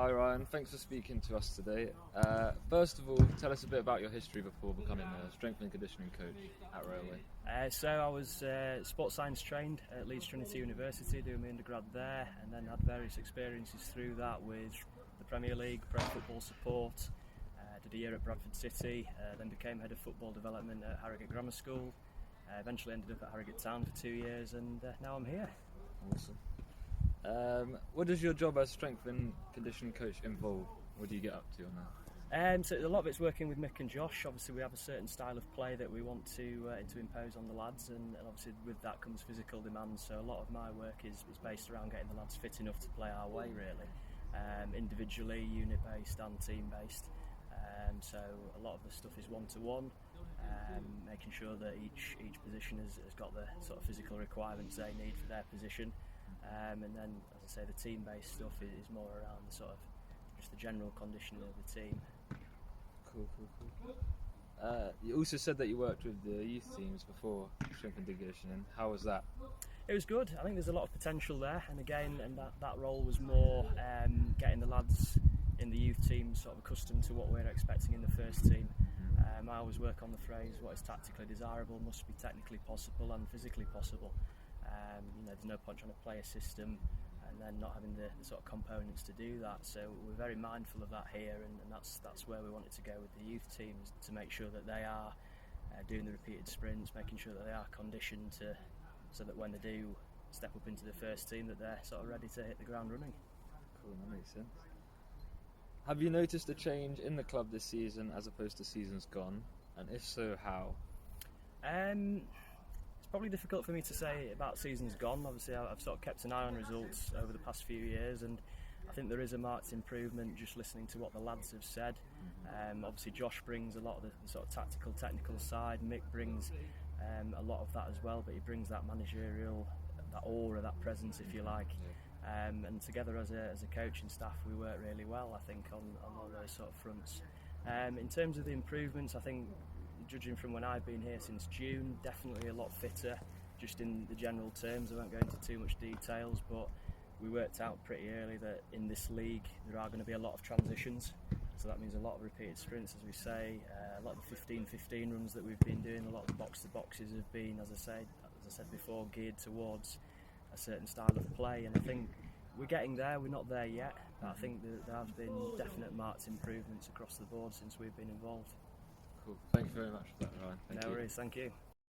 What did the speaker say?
Hi Ryan, thanks for speaking to us today. First of all, tell us a bit about your history before becoming a strength and conditioning coach at Railway. So I was sports science trained at Leeds Trinity University, doing my undergrad there, and then had various experiences through that with the Premier League, Pro Football Support. Did a year at Bradford City, then became head of football development at Harrogate Grammar School. Eventually ended up at Harrogate Town for 2 years, and now I'm here. Awesome. What does your job as strength and conditioning coach involve? What do you get up to on that? So a lot of it's working with Mick and Josh. Obviously we have a certain style of play that we want to impose on the lads, and obviously with that comes physical demands. So a lot of my work is based around getting the lads fit enough to play our way, really. Individually, unit based and team based. So a lot of the stuff is one-to-one, making sure that each position has got the sort of physical requirements they need for their position. And then, as I say, the team-based stuff is more around the sort of just the general conditioning of the team. Cool. You also said that you worked with the youth teams before strength and conditioning. How was that? It was good. I think there's a lot of potential there, and again, that role was more getting the lads in the youth team sort of accustomed to what we're expecting in the first team. I always work on the phrase, what is tactically desirable must be technically possible and physically possible. There's no point trying to play a system and then not having the sort of components to do that. So we're very mindful of that here, and that's where we wanted to go with the youth teams, to make sure that they are doing the repeated sprints, making sure that they are conditioned so that when they do step up into the first team, that they're sort of ready to hit the ground running. Cool, that makes sense. Have you noticed a change in the club this season as opposed to seasons gone? And if so, how? It's probably difficult for me to say about seasons gone. Obviously, I've sort of kept an eye on results over the past few years, and I think there is a marked improvement just listening to what the lads have said. Obviously, Josh brings a lot of the sort of tactical, technical side. Mick brings a lot of that as well, but he brings that managerial, that aura, that presence, if you like. And together as a coaching staff, we work really well, I think, on all those sort of fronts. In terms of the improvements, I think, judging from when I've been here since June, definitely a lot fitter, just in the general terms. I won't go into too much details, but we worked out pretty early that in this league there are going to be a lot of transitions. So that means a lot of repeated sprints, as we say, a lot of the 15-15 runs that we've been doing, a lot of the box-to-boxes have been, as I said before, geared towards a certain style of play, and I think we're getting there. We're not there yet, but I think that there have been definite marked improvements across the board since we've been involved. Cool. Thank you very much for that, Ryan. No worries, thank you.